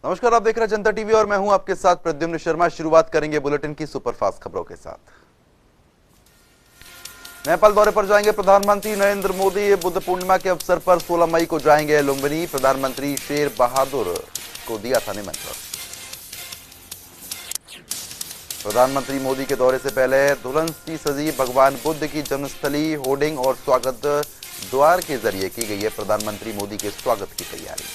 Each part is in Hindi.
नमस्कार, आप देख रहे हैं जनता टीवी और मैं हूं आपके साथ प्रद्युम्न शर्मा। शुरुआत करेंगे बुलेटिन की सुपरफास्ट खबरों के साथ। नेपाल दौरे पर जाएंगे प्रधानमंत्री नरेंद्र मोदी। बुद्ध पूर्णिमा के अवसर पर 16 मई को जाएंगे लुम्बिनी। प्रधानमंत्री शेर बहादुर को दिया था निमंत्रण। प्रधानमंत्री मोदी के दौरे से पहले दुल्हन सी सजी भगवान बुद्ध की जन्मस्थली होर्डिंग और स्वागत द्वार के जरिए की गई है प्रधानमंत्री मोदी के स्वागत की तैयारी।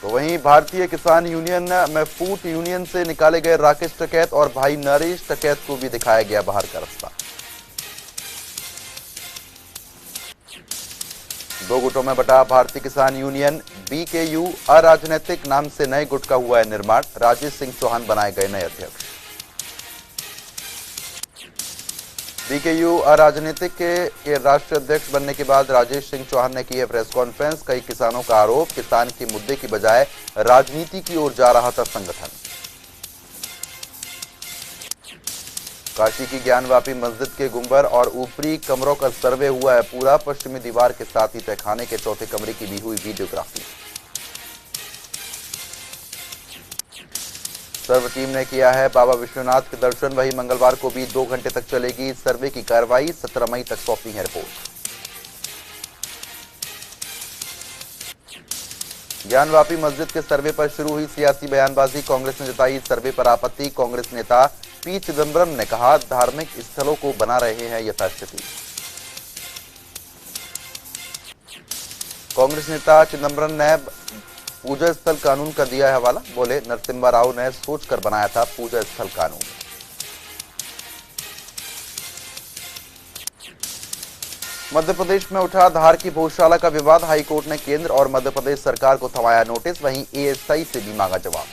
तो वहीं भारतीय किसान यूनियन में फूट यूनियन से निकाले गए राकेश टिकैत और भाई नरेश टिकैत को भी दिखाया गया बाहर का रास्ता। दो गुटों में बटा भारतीय किसान यूनियन बीकेयू अराजनीतिक नाम से नए गुट का हुआ है निर्माण। राजेश सिंह चौहान बनाए गए नए अध्यक्ष। बीकेयू अराजनीतिक के राष्ट्रीय अध्यक्ष बनने के बाद राजेश सिंह चौहान ने की है प्रेस कॉन्फ्रेंस। कई किसानों का आरोप, किसान के मुद्दे की बजाय राजनीति की ओर जा रहा था संगठन। काशी की ज्ञानवापी मस्जिद के गुंबर और ऊपरी कमरों का सर्वे हुआ है पूरा। पश्चिमी दीवार के साथ ही तहखाने के चौथे कमरे की भी हुई वीडियोग्राफी। सर्वे टीम ने किया है बाबा विश्वनाथ के दर्शन। वही मंगलवार को भी 2 घंटे तक चलेगी सर्वे की कार्रवाई। 17 मई तक सौंपनी है रिपोर्ट। ज्ञानवापी मस्जिद के सर्वे पर शुरू हुई सियासी बयानबाजी। कांग्रेस ने जताई सर्वे पर आपत्ति। कांग्रेस नेता पी चिदंबरम ने कहा धार्मिक स्थलों को बना रहे हैं यथास्थिति। कांग्रेस नेता चिदंबरम ने पूजा स्थल कानून का दिया है हवाला। बोले नरसिम्हा राव ने सोचकर बनाया था पूजा स्थल कानून। मध्य प्रदेश में उठा धार की भोजशाला का विवाद। हाईकोर्ट ने केंद्र और मध्य प्रदेश सरकार को थमाया नोटिस। वहीं एएसआई से भी मांगा जवाब।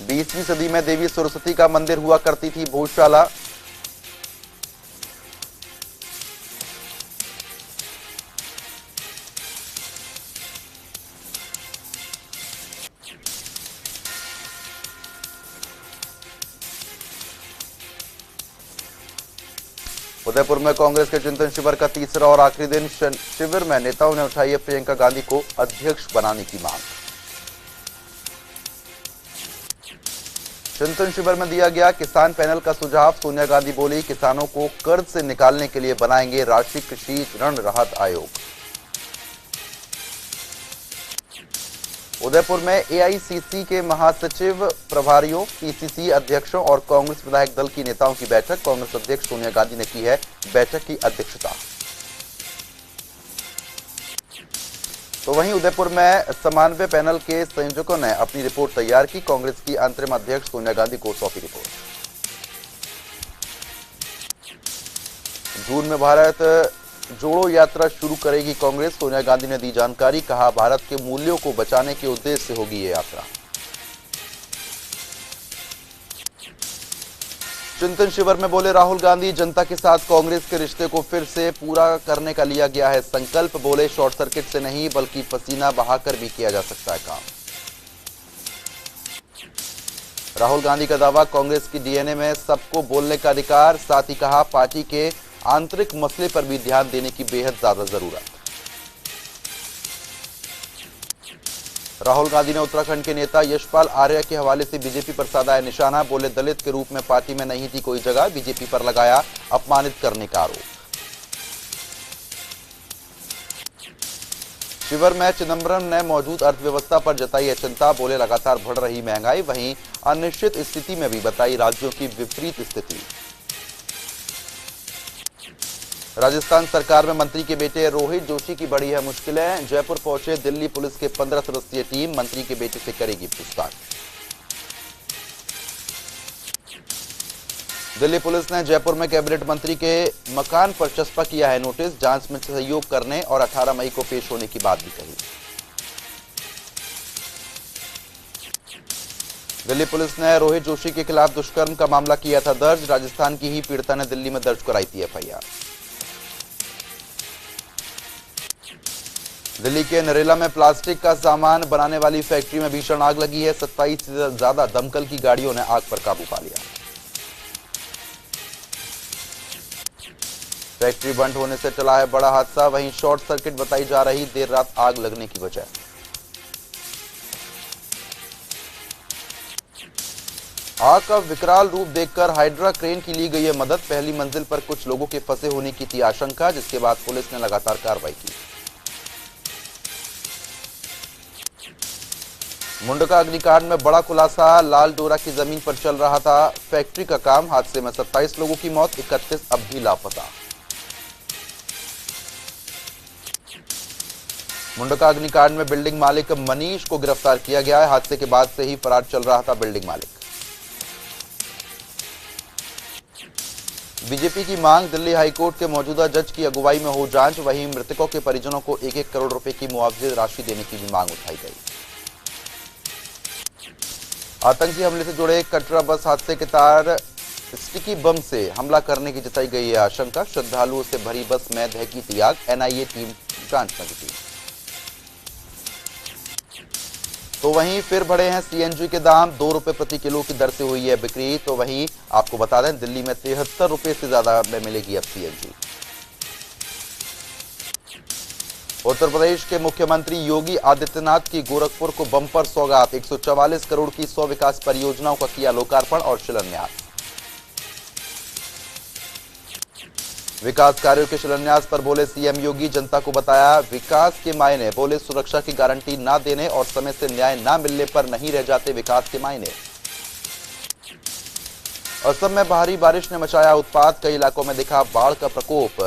बीसवीं सदी में देवी सरस्वती का मंदिर हुआ करती थी भोजशाला। उदयपुर में कांग्रेस के चिंतन शिविर का तीसरा और आखिरी दिन। शिविर में नेताओं ने उठाई है प्रियंका गांधी को अध्यक्ष बनाने की मांग। चिंतन शिविर में दिया गया किसान पैनल का सुझाव। सोनिया गांधी बोली किसानों को कर्ज से निकालने के लिए बनाएंगे राष्ट्रीय कृषि ऋण राहत आयोग। उदयपुर में एआईसीसी के महासचिव, प्रभारियों, पीसीसी अध्यक्षों और कांग्रेस विधायक दल की नेताओं की बैठक। कांग्रेस अध्यक्ष सोनिया गांधी ने की है बैठक की अध्यक्षता। तो वहीं उदयपुर में समन्वय पैनल के संयोजकों ने अपनी रिपोर्ट तैयार की। कांग्रेस की अंतरिम अध्यक्ष सोनिया गांधी को सौंपी रिपोर्ट। जून में भारत जोड़ो यात्रा शुरू करेगी कांग्रेस। सोनिया गांधी ने दी जानकारी। कहा भारत के मूल्यों को बचाने के उद्देश्य से होगी ये यात्रा। चिंतन शिविर में बोले राहुल गांधी जनता के साथ कांग्रेस के रिश्ते को फिर से पूरा करने का लिया गया है संकल्प। बोले शॉर्ट सर्किट से नहीं बल्कि पसीना बहाकर भी किया जा सकता है काम। राहुल गांधी का दावा कांग्रेस की डीएनए में सबको बोलने का अधिकार। साथ ही कहा पार्टी के आंतरिक मसले पर भी ध्यान देने की बेहद ज्यादा जरूरत। राहुल गांधी ने उत्तराखंड के नेता यशपाल आर्य के हवाले से बीजेपी पर साधा है निशाना। बोले दलित के रूप में पार्टी में नहीं थी कोई जगह। बीजेपी पर लगाया अपमानित करने का आरोप। शिविर में चिदंबरम ने मौजूद अर्थव्यवस्था पर जताई है चिंता। बोले लगातार बढ़ रही महंगाई। वहीं अनिश्चित स्थिति में भी बताई राज्यों की विपरीत स्थिति। राजस्थान सरकार में मंत्री के बेटे रोहित जोशी की बड़ी है मुश्किलें। जयपुर पहुंचे दिल्ली पुलिस के 15 सदस्यीय टीम। मंत्री के बेटे से करेगी पूछताछ। दिल्ली पुलिस ने जयपुर में कैबिनेट मंत्री के मकान पर चस्पा किया है नोटिस। जांच में सहयोग करने और 18 मई को पेश होने की बात भी कही। दिल्ली पुलिस ने रोहित जोशी के खिलाफ दुष्कर्म का मामला किया था दर्ज। राजस्थान की ही पीड़िता ने दिल्ली में दर्ज कराई थी एफआईआर। दिल्ली के नरेला में प्लास्टिक का सामान बनाने वाली फैक्ट्री में भीषण आग लगी है। 27 से ज्यादा दमकल की गाड़ियों ने आग पर काबू पा लिया। फैक्ट्री बंद होने से चला है बड़ा हादसा। वहीं शॉर्ट सर्किट बताई जा रही देर रात आग लगने की वजह। आग का विकराल रूप देखकर हाइड्रा क्रेन की ली गई है मदद। पहली मंजिल पर कुछ लोगों के फंसे होने की थी आशंका, जिसके बाद पुलिस ने लगातार कार्रवाई की। मुंडका अग्निकांड में बड़ा खुलासा। लाल डोरा की जमीन पर चल रहा था फैक्ट्री का काम। हादसे में 27 लोगों की मौत, 31 अब भी लापता। मुंडका अग्निकांड में बिल्डिंग मालिक मनीष को गिरफ्तार किया गया है। हादसे के बाद से ही फरार चल रहा था बिल्डिंग मालिक। बीजेपी की मांग, दिल्ली हाईकोर्ट के मौजूदा जज की अगुवाई में हो जांच। वहीं मृतकों के परिजनों को 1-1 करोड़ रुपए की मुआवजे राशि देने की भी मांग उठाई गई। आतंकी हमले से जुड़े कटरा बस हादसे के तार स्टिकी बम से हमला करने की जताई गई है आशंका। श्रद्धालुओं से भरी बस में दहकी थी आग। एनआईए टीम जांच में जुटी। तो वहीं फिर बढ़े हैं सीएनजी के दाम। 2 रुपए प्रति किलो की दर से हुई है बिक्री। तो वहीं आपको बता दें, दिल्ली में 73 रुपए से ज्यादा में मिलेगी अब सीएनजी। उत्तर प्रदेश के मुख्यमंत्री योगी आदित्यनाथ की गोरखपुर को बम्पर सौगात। 144 करोड़ की 100 विकास परियोजनाओं का किया लोकार्पण और शिलान्यास। विकास कार्यों के शिलान्यास पर बोले सीएम योगी, जनता को बताया विकास के मायने। बोले सुरक्षा की गारंटी ना देने और समय से न्याय ना मिलने पर नहीं रह जाते विकास के मायने। असम में भारी बारिश ने मचाया उत्पात। कई इलाकों में दिखा बाढ़ का प्रकोप।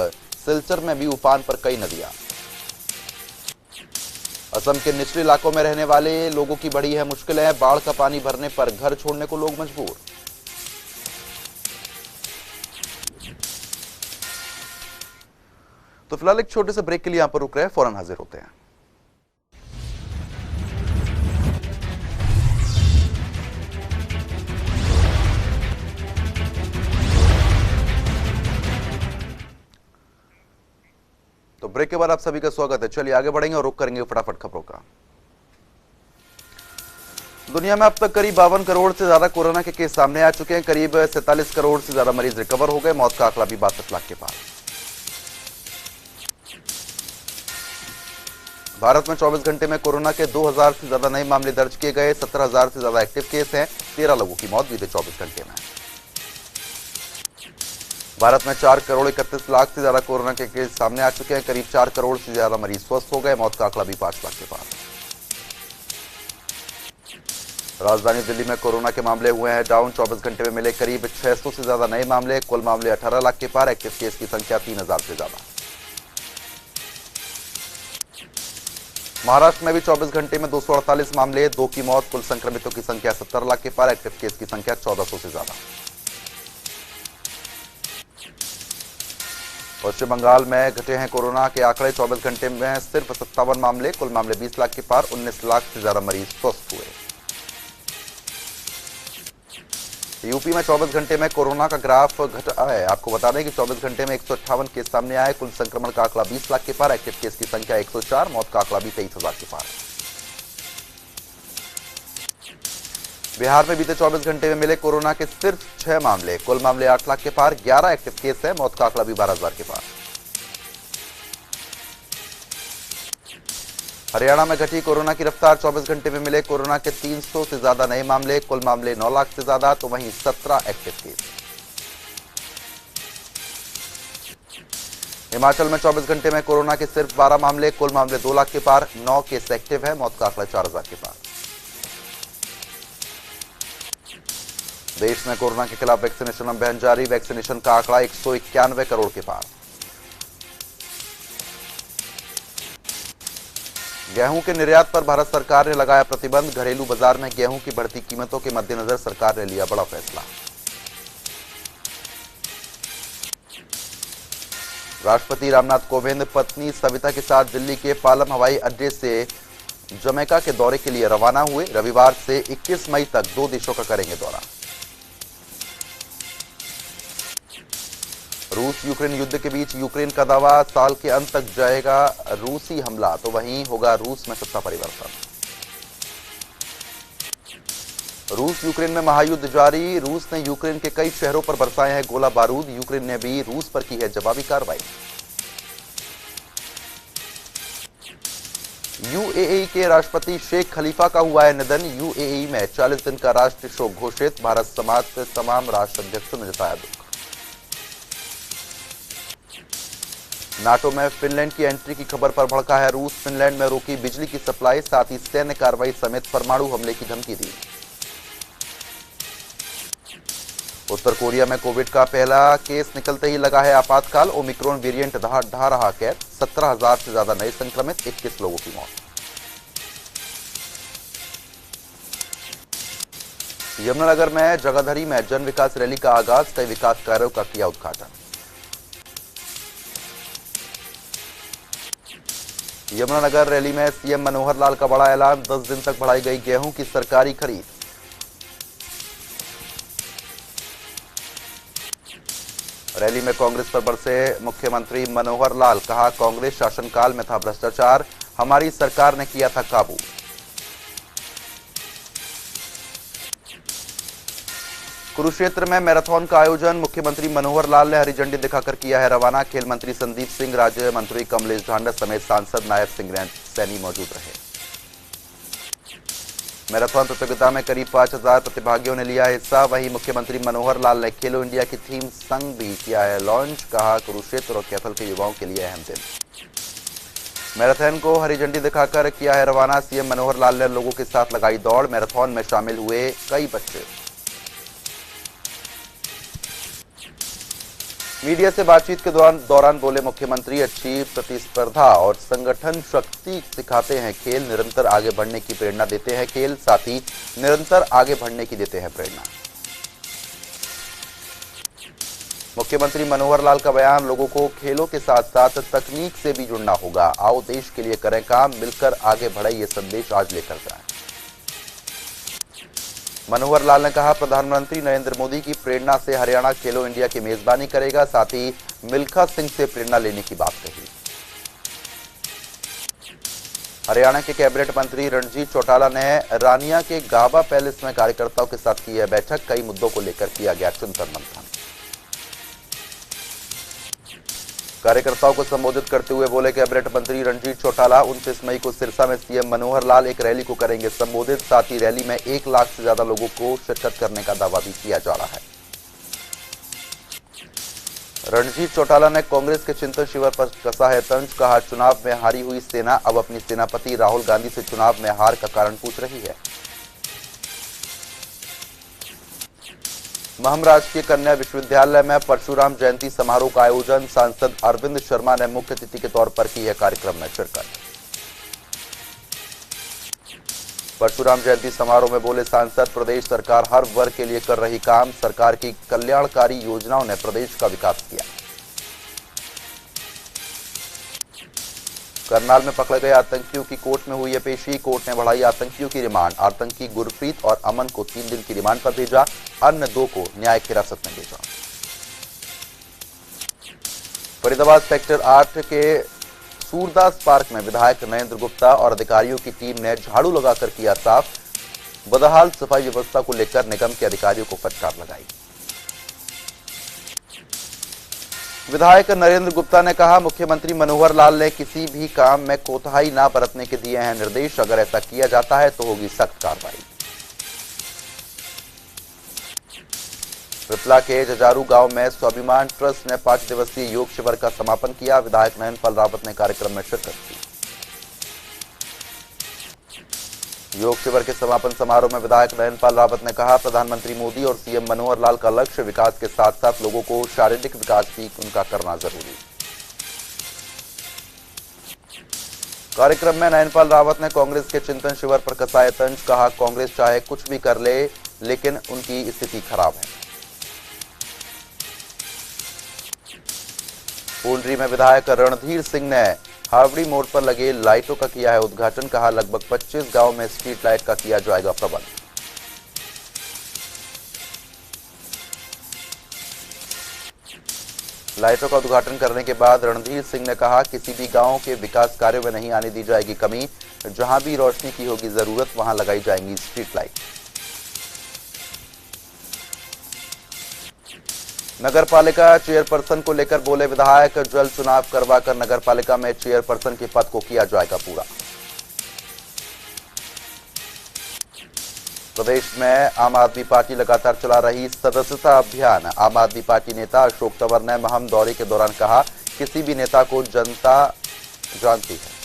सिलचर में भी उफान पर कई नदियां। असम के निचले इलाकों में रहने वाले लोगों की बढ़ी है मुश्किलें। बाढ़ का पानी भरने पर घर छोड़ने को लोग मजबूर। तो फिलहाल एक छोटे से ब्रेक के लिए यहां पर रुक रहे हैं, फौरन हाजिर होते हैं। तो ब्रेक के बाद आप सभी का स्वागत है। चलिए आगे बढ़ेंगे और रुक करेंगे फटाफट खबरों का। दुनिया में अब तक करीब 52 करोड़ से ज्यादा कोरोना के केस सामने आ चुके हैं। करीब 47 करोड़ से ज्यादा मरीज रिकवर हो गए। मौत का आंकड़ा भी 62 लाख के पार। भारत में 24 घंटे में कोरोना के 2000 से ज्यादा नए मामले दर्ज किए गए। 17,000 से ज्यादा एक्टिव केस हैं। 13 लोगों की मौत बीते 24 घंटे में। भारत में 4 करोड़ 31 लाख से ज्यादा कोरोना के केस सामने आ चुके हैं। करीब 4 करोड़ से ज्यादा मरीज स्वस्थ हो गए। मौत का आंकड़ा भी 5 लाख के पार। राजधानी दिल्ली में कोरोना के मामले हुए हैं डाउन। 24 घंटे में मिले करीब 600 से ज्यादा नए मामले। कुल मामले 18 लाख के पार। एक्टिव केस की संख्या 3000 से ज्यादा। महाराष्ट्र में भी 24 घंटे में 248 मामले, 2 की मौत। कुल संक्रमितों की संख्या 70 लाख के पार। एक्टिव केस की संख्या 1400 से ज्यादा। पश्चिम बंगाल में घटे हैं कोरोना के आंकड़े। 24 घंटे में सिर्फ 57 मामले। कुल मामले 20 लाख के पार। 19 लाख से ज्यादा मरीज स्वस्थ हुए। यूपी में 24 घंटे में कोरोना का ग्राफ घटा है। आपको बता दें कि 24 घंटे में 158 केस सामने आए। कुल संक्रमण का आंकड़ा 20 लाख के पार। एक्टिव केस की संख्या 104। मौत का आंकड़ा भी 23,000 के पार। बिहार में बीते 24 घंटे में मिले कोरोना के सिर्फ 6 मामले। कुल मामले 8 लाख के पार। 11 एक्टिव केस है। मौत का आंकड़ा भी 12,000 के पार। हरियाणा में घटी कोरोना की रफ्तार। 24 घंटे में मिले कोरोना के 300 से ज्यादा नए मामले। कुल मामले 9 लाख से ज्यादा। तो वहीं 17 एक्टिव केस। हिमाचल में 24 घंटे में कोरोना के सिर्फ 12 मामले। कुल मामले 2 लाख के पार। 9 केस एक्टिव है। मौत का आंकड़ा 4,000 के पार। देश में कोरोना के खिलाफ वैक्सीनेशन अभियान जारी। वैक्सीनेशन का आंकड़ा 191 करोड़ के पार। गेहूं के निर्यात पर भारत सरकार ने लगाया प्रतिबंध। घरेलू बाजार में गेहूं की बढ़ती कीमतों के मद्देनजर सरकार ने लिया बड़ा फैसला। राष्ट्रपति रामनाथ कोविंद पत्नी सविता के साथ दिल्ली के पालम हवाई अड्डे से जमैका के दौरे के लिए रवाना हुए। रविवार से 21 मई तक 2 देशों का करेंगे दौरा। रूस यूक्रेन युद्ध के बीच यूक्रेन का दावा, साल के अंत तक जाएगा रूसी हमला, तो वहीं होगा रूस में सत्ता परिवर्तन। रूस यूक्रेन में महायुद्ध जारी, रूस ने यूक्रेन के कई शहरों पर बरसाए हैं गोला बारूद, यूक्रेन ने भी रूस पर की है जवाबी कार्रवाई। यूएई के राष्ट्रपति शेख खलीफा का हुआ है निधन, यूएई में 40 दिन का राष्ट्रीय शोक घोषित, भारत समाज से तमाम राष्ट्र अध्यक्षों ने जताया दुख। नाटो में फिनलैंड की एंट्री की खबर पर भड़का है रूस, फिनलैंड में रोकी बिजली की सप्लाई, साथ ही सैन्य कार्रवाई समेत परमाणु हमले की धमकी दी। उत्तर कोरिया में कोविड का पहला केस निकलते ही लगा है आपातकाल, ओमिक्रॉन वेरिएंट ढा रहा कहर, 17,000 से ज्यादा नए संक्रमित, 21 लोगों की मौत। यमुनानगर में जगाधरी में जन विकास रैली का आगाज, कई विकास कार्यों का किया उद्घाटन। यमुनानगर रैली में सीएम मनोहर लाल का बड़ा ऐलान, 10 दिन तक बढ़ाई गई गेहूं की सरकारी खरीद। रैली में कांग्रेस पर बरसे मुख्यमंत्री मनोहर लाल, कहा कांग्रेस शासनकाल में था भ्रष्टाचार, हमारी सरकार ने किया था काबू। कुरुक्षेत्र में मैराथन का आयोजन, मुख्यमंत्री मनोहर लाल ने हरी झंडी दिखाकर किया है रवाना, खेल मंत्री संदीप सिंह, राज्य मंत्री कमलेश ढांडस समेत सांसद नायब सिंह सैनी मौजूद रहे। मैराथन प्रतियोगिता में करीब 5,000 प्रतिभागियों ने लिया हिस्सा, वहीं मुख्यमंत्री मनोहर लाल ने खेलो इंडिया की थीम संग भी किया है लॉन्च, कहा कुरुक्षेत्र और कैथल के युवाओं के लिए अहम दिन। मैराथन को हरी झंडी दिखाकर किया है रवाना, सीएम मनोहर लाल ने लोगों के साथ लगाई दौड़, मैराथन में शामिल हुए कई बच्चे। मीडिया से बातचीत के दौरान बोले मुख्यमंत्री, अच्छी प्रतिस्पर्धा और संगठन शक्ति सिखाते हैं खेल, निरंतर आगे बढ़ने की प्रेरणा देते हैं खेल, साथ ही निरंतर आगे बढ़ने की देते हैं प्रेरणा। मुख्यमंत्री मनोहर लाल का बयान, लोगों को खेलों के साथ साथ तकनीक से भी जुड़ना होगा, आओ देश के लिए करें काम, मिलकर आगे बढ़े, ये संदेश आज लेकर जाएं। मनोहर लाल ने कहा, प्रधानमंत्री नरेंद्र मोदी की प्रेरणा से हरियाणा खेलो इंडिया की मेजबानी करेगा, साथ ही मिल्खा सिंह से प्रेरणा लेने की बात कही। हरियाणा के कैबिनेट मंत्री रणजीत चौटाला ने रानिया के गाबा पैलेस में कार्यकर्ताओं के साथ की है बैठक, कई मुद्दों को लेकर किया गया चिंतन मंथन। कार्यकर्ताओं को संबोधित करते हुए बोले कैबिनेट मंत्री रणजीत चौटाला, 29 मई को सिरसा में सीएम मनोहर लाल एक रैली को करेंगे संबोधित, साथ ही रैली में 1 लाख से ज्यादा लोगों को शिरकत करने का दावा भी किया जा रहा है। रणजीत चौटाला ने कांग्रेस के चिंतन शिविर पर कसा है तंज, कहा चुनाव में हारी हुई सेना अब अपनी सेनापति राहुल गांधी से चुनाव में हार का कारण पूछ रही है। महम राजकीय कन्या विश्वविद्यालय में परशुराम जयंती समारोह का आयोजन, सांसद अरविंद शर्मा ने मुख्य अतिथि के तौर पर की है कार्यक्रम में शिरकत। परशुराम जयंती समारोह में बोले सांसद, प्रदेश सरकार हर वर्ग के लिए कर रही काम, सरकार की कल्याणकारी योजनाओं ने प्रदेश का विकास किया। करनाल में पकड़े गए आतंकियों की कोर्ट में हुई है पेशी, कोर्ट ने बढ़ाई आतंकियों की रिमांड, आतंकी गुरप्रीत और अमन को 3 दिन की रिमांड पर भेजा, अन्य 2 को न्यायिक हिरासत में भेजा। फरीदाबाद सेक्टर 8 के सूरदास पार्क में विधायक नरेंद्र गुप्ता और अधिकारियों की टीम ने झाड़ू लगाकर किया साफ, बदहाल सफाई व्यवस्था को लेकर निगम के अधिकारियों को फटकार लगाई। विधायक नरेंद्र गुप्ता ने कहा, मुख्यमंत्री मनोहर लाल ने किसी भी काम में कोताही न बरतने के दिए हैं निर्देश, अगर ऐसा किया जाता है तो होगी सख्त कार्रवाई। पिपला के जजारू गांव में स्वाभिमान ट्रस्ट ने 5 दिवसीय योग शिविर का समापन किया, विधायक नयनपाल रावत ने कार्यक्रम में शिरकत की। योग शिविर के समापन समारोह में विधायक नयनपाल रावत ने कहा, प्रधानमंत्री मोदी और सीएम मनोहर लाल का लक्ष्य विकास के साथ साथ लोगों को शारीरिक विकास भी उनका करना जरूरी। कार्यक्रम में नयनपाल रावत ने कांग्रेस के चिंतन शिविर पर कसाए तंज, कहा कांग्रेस चाहे कुछ भी कर ले लेकिन उनकी स्थिति खराब है। पूंडरी में विधायक रणधीर सिंह ने हावड़ी मोड़ पर लगे लाइटों का किया है उद्घाटन, कहा लगभग 25 गांव में स्ट्रीट लाइट का किया जाएगा प्रबंध। लाइटों का उद्घाटन करने के बाद रणधीर सिंह ने कहा, किसी भी गांव के विकास कार्यों में नहीं आने दी जाएगी कमी। जहां भी रोशनी की होगी जरूरत, वहां लगाई जाएंगी स्ट्रीट लाइट। नगर पालिका चेयरपर्सन को लेकर बोले विधायक, जल्द चुनाव करवाकर नगर पालिका में चेयरपर्सन के पद को किया जाएगा पूरा। प्रदेश में आम आदमी पार्टी लगातार चला रही सदस्यता अभियान। आम आदमी पार्टी नेता अशोक तंवर ने महम दौरे के दौरान कहा, किसी भी नेता को जनता जानती है।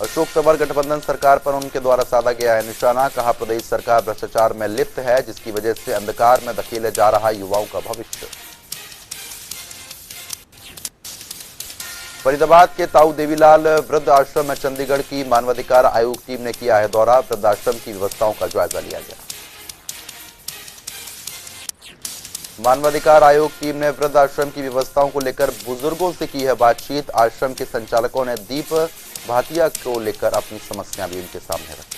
अशोक तंवर गठबंधन सरकार पर उनके द्वारा साधा गया है निशाना। कहा, प्रदेश सरकार भ्रष्टाचार में लिप्त है, जिसकी वजह से अंधकार में धकेले जा रहा युवाओं का भविष्य। फरीदाबाद के ताऊ देवीलाल वृद्ध आश्रम में चंडीगढ़ की मानवाधिकार आयोग टीम ने किया है दौरा। वृद्धाश्रम की व्यवस्थाओं का जायजा लिया गया। मानवाधिकार आयोग टीम ने वृद्ध आश्रम की व्यवस्थाओं को लेकर बुजुर्गों से की है बातचीत। आश्रम के संचालकों ने दीप भाटिया को लेकर अपनी समस्या भी उनके सामने रखी।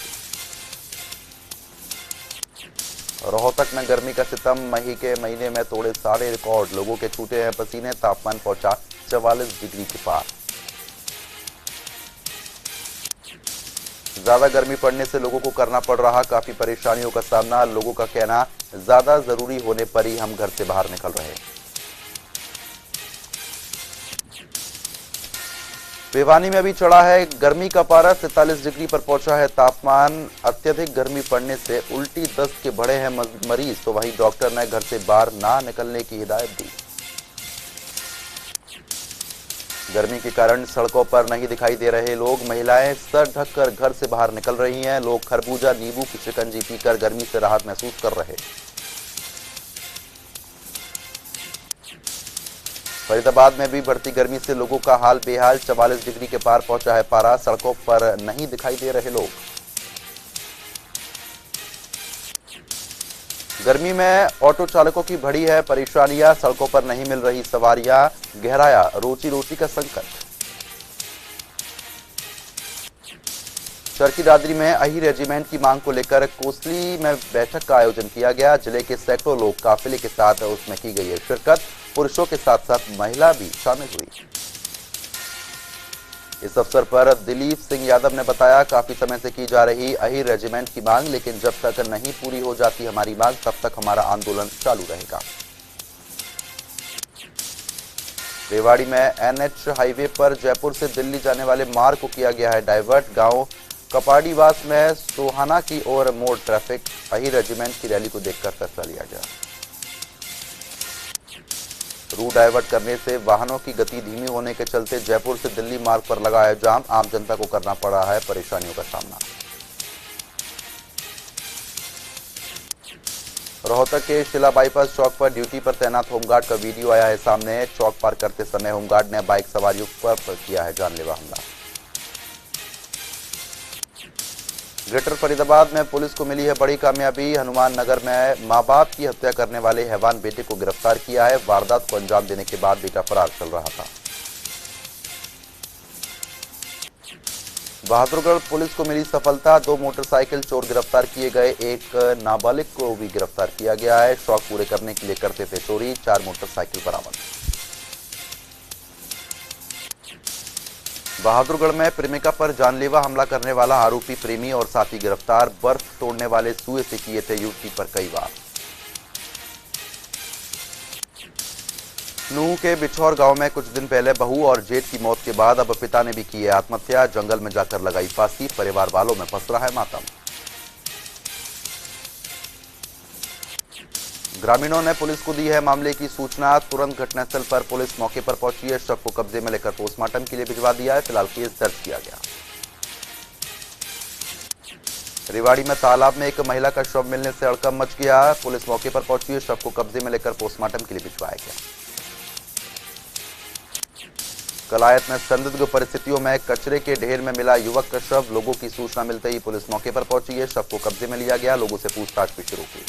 रोहतक में गर्मी का सितम, मई के महीने में तोड़े सारे रिकॉर्ड। लोगों के छूटे हैं पसीने, तापमान पहुंचा 44 डिग्री के पार। ज्यादा गर्मी पड़ने से लोगों को करना पड़ रहा काफी परेशानियों का सामना। लोगों का कहना, ज्यादा जरूरी होने पर ही हम घर से बाहर निकल रहे हैं। भिवानी में अभी चढ़ा है गर्मी का पारा, 43 डिग्री पर पहुंचा है तापमान। अत्यधिक गर्मी पड़ने से उल्टी दस्त के बढ़े हैं मरीज, तो वहीं डॉक्टर ने घर से बाहर ना निकलने की हिदायत दी। गर्मी के कारण सड़कों पर नहीं दिखाई दे रहे लोग। महिलाएं सर ढककर घर से बाहर निकल रही हैं। लोग खरबूजा, नींबू की शिकंजी पीकर गर्मी से राहत महसूस कर रहे। फरीदाबाद में भी बढ़ती गर्मी से लोगों का हाल बेहाल, 44 डिग्री के पार पहुंचा है पारा। सड़कों पर नहीं दिखाई दे रहे लोग। गर्मी में ऑटो चालकों की बढ़ी है परेशानियां। सड़कों पर नहीं मिल रही सवारियां, गहराया रोजी रोटी का संकट। चरखी दादरी में अही रेजिमेंट की मांग को लेकर कोसली में बैठक का आयोजन किया गया। जिले के सैकड़ों लोग काफिले के साथ उसमें की गई है शिरकत। पुरुषों के साथ साथ महिला भी शामिल हुई। इस अवसर पर दिलीप सिंह यादव ने बताया, काफी समय से की जा रही अही रेजिमेंट की मांग, लेकिन जब तक नहीं पूरी हो जाती हमारी मांग, तब तक हमारा आंदोलन चालू रहेगा। रेवाड़ी में एनएच हाईवे पर जयपुर से दिल्ली जाने वाले मार्ग को किया गया है डाइवर्ट। गांव कपाड़ीवास में सोहाना की ओर मोड़ ट्रैफिक। अही रेजिमेंट की रैली को देखकर फैसला लिया गया। रूट डाइवर्ट करने से वाहनों की गति धीमी होने के चलते जयपुर से दिल्ली मार्ग पर लगा है जाम। आम जनता को करना पड़ रहा है परेशानियों का सामना। रोहतक के शिला बाईपास चौक पर ड्यूटी पर तैनात होमगार्ड का वीडियो आया है सामने। चौक पार करते समय होमगार्ड ने बाइक सवारियों पर किया है जानलेवा हमला। ग्रेटर फरीदाबाद में पुलिस को मिली है बड़ी कामयाबी। हनुमान नगर में मां बाप की हत्या करने वाले हैवान बेटे को गिरफ्तार किया है। वारदात को अंजाम देने के बाद बेटा फरार चल रहा था। बहादुरगढ़ पुलिस को मिली सफलता। 2 मोटरसाइकिल चोर गिरफ्तार किए गए। एक नाबालिग को भी गिरफ्तार किया गया है। शौक पूरे करने के लिए करते थे चोरी। 4 मोटरसाइकिल बरामद। बहादुरगढ़ में प्रेमिका पर जानलेवा हमला करने वाला आरोपी प्रेमी और साथी गिरफ्तार। बर्फ तोड़ने वाले सुए से किए थे युवती पर कई वार। नूह के बिछौर गांव में कुछ दिन पहले बहू और जेठ की मौत के बाद अब पिता ने भी की है आत्महत्या। जंगल में जाकर लगाई फांसी। परिवार वालों में पसरा है मातम। ग्रामीणों ने पुलिस को दी है मामले की सूचना। तुरंत घटनास्थल पर पुलिस मौके पर पहुंची है। शव को कब्जे में लेकर पोस्टमार्टम के लिए भिजवा दिया है। फिलहाल केस दर्ज किया गया। रेवाड़ी में तालाब में एक महिला का शव मिलने से हड़कंप मच गया। पुलिस मौके पर पहुंची है। शव को कब्जे में लेकर पोस्टमार्टम के लिए भिजवाया गया। कलायत में संदिग्ध परिस्थितियों में कचरे के ढेर में मिला युवक का शव। लोगों की सूचना मिलते ही पुलिस मौके पर पहुंची है। शव को कब्जे में लिया गया। लोगों से पूछताछ भी शुरू की।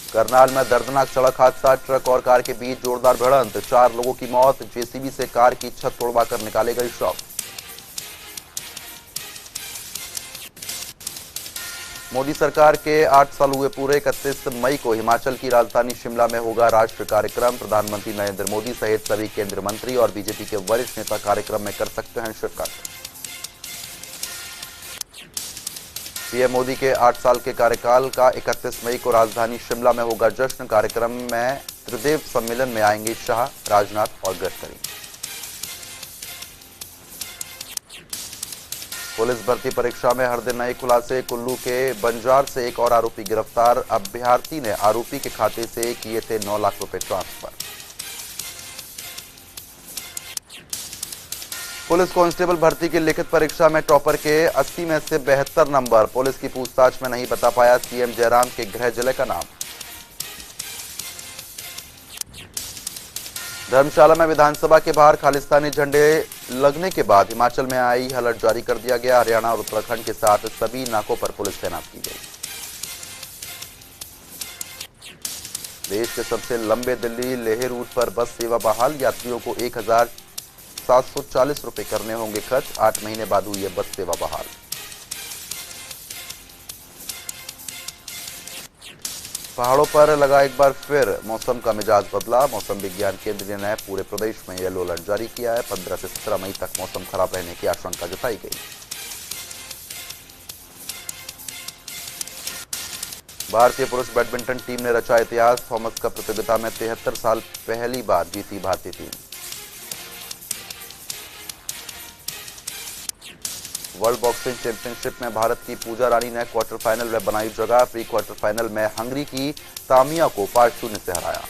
करनाल में दर्दनाक सड़क हादसा। ट्रक और कार के बीच जोरदार भिड़ंत। 4 लोगों की मौत। जेसीबी से कार की छत तोड़वाकर निकाले गए शव। मोदी सरकार के 8 साल हुए पूरे। 31 मई को हिमाचल की राजधानी शिमला में होगा राष्ट्रीय कार्यक्रम। प्रधानमंत्री नरेंद्र मोदी सहित सभी केंद्रीय मंत्री और बीजेपी के वरिष्ठ नेता कार्यक्रम में कर सकते हैं शिरकत। पीएम मोदी के 8 साल के कार्यकाल का 31 मई को राजधानी शिमला में होगा जश्न। कार्यक्रम में त्रिदेव सम्मेलन में आएंगे शाह, राजनाथ और गडकरी। पुलिस भर्ती परीक्षा में हर दिन नए खुलासे। कुल्लू के बंजार से एक और आरोपी गिरफ्तार। अभ्यर्थी ने आरोपी के खाते से किए थे 9 लाख रुपए ट्रांसफर। पुलिस कांस्टेबल भर्ती की लिखित परीक्षा में टॉपर के 80 में से 72 नंबर। पुलिस की पूछताछ में नहीं बता पाया सीएम जयराम के गृह जिले का नाम। धर्मशाला में विधानसभा के बाहर खालिस्तानी झंडे लगने के बाद हिमाचल में आई अलर्ट जारी कर दिया गया। हरियाणा और उत्तराखंड के साथ सभी नाकों पर पुलिस तैनात की गई। देश के सबसे लंबे दिल्ली लेह रूट पर बस सेवा बहाल। यात्रियों को 1740 रुपए करने होंगे खर्च। 8 महीने बाद हुई है बस सेवा बहाल। पहाड़ों पर लगा एक बार फिर मौसम का मिजाज बदला। मौसम विज्ञान केंद्र ने पूरे प्रदेश में येलो अलर्ट जारी किया है। 15 से 17 मई तक मौसम खराब रहने की आशंका जताई गई। भारतीय पुरुष बैडमिंटन टीम ने रचा इतिहास। थॉमस कप प्रतियोगिता में 73 साल पहली बार जीती भारतीय टीम। वर्ल्ड बॉक्सिंग चैंपियनशिप में भारत की पूजा रानी ने क्वार्टर फाइनल में बनाई जगह। प्री क्वार्टर फाइनल में हंगरी की तामिया को 5-0 से हराया।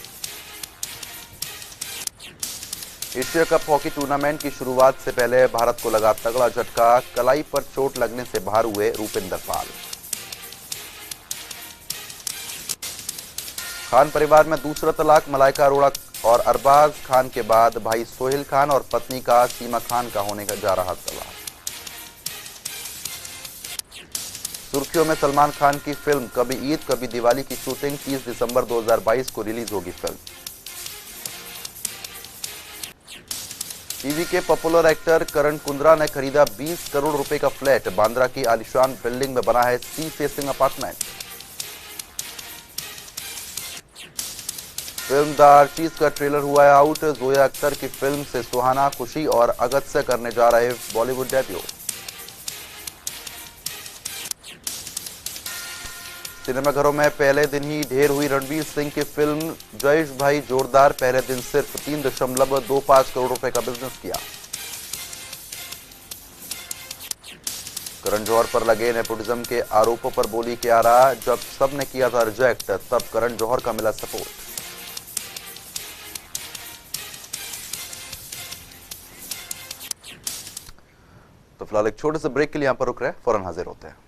एशिया कप हॉकी टूर्नामेंट की शुरुआत से पहले भारत को लगा तगड़ा झटका। कलाई पर चोट लगने से बाहर हुए रूपिंदर पाल। खान परिवार में दूसरा तलाक। मलाइका अरोड़ा और अरबाज खान के बाद भाई सोहेल खान और पत्नी का सीमा खान का होने का जा रहा तलाक। सुर्खियों में सलमान खान की फिल्म कभी ईद कभी दिवाली की शूटिंग। 30 दिसंबर 2022 को रिलीज होगी फिल्म। टीवी के पॉपुलर एक्टर करण कुंद्रा ने खरीदा 20 करोड़ रुपए का फ्लैट। बांद्रा की आलीशान बिल्डिंग में बना है sea facing apartment. Film the artist का ट्रेलर हुआ है आउट। जोया अख्तर की फिल्म से सुहाना, खुशी और अगत्य करने जा रहे बॉलीवुड डेब्यू। सिनेमाघरों में पहले दिन ही ढेर हुई रणवीर सिंह की फिल्म जयेश भाई जोरदार। पहले दिन सिर्फ 3.25 करोड़ रुपए का बिजनेस किया। करण जौहर पर लगे नेपोटिज्म के आरोपों पर बोली कियारा, जब सबने किया था रिजेक्ट तब करण जौहर का मिला सपोर्ट। तो फिलहाल एक छोटे से ब्रेक के लिए यहां पर रुक रहे हैं, फौरन हाजिर होते हैं।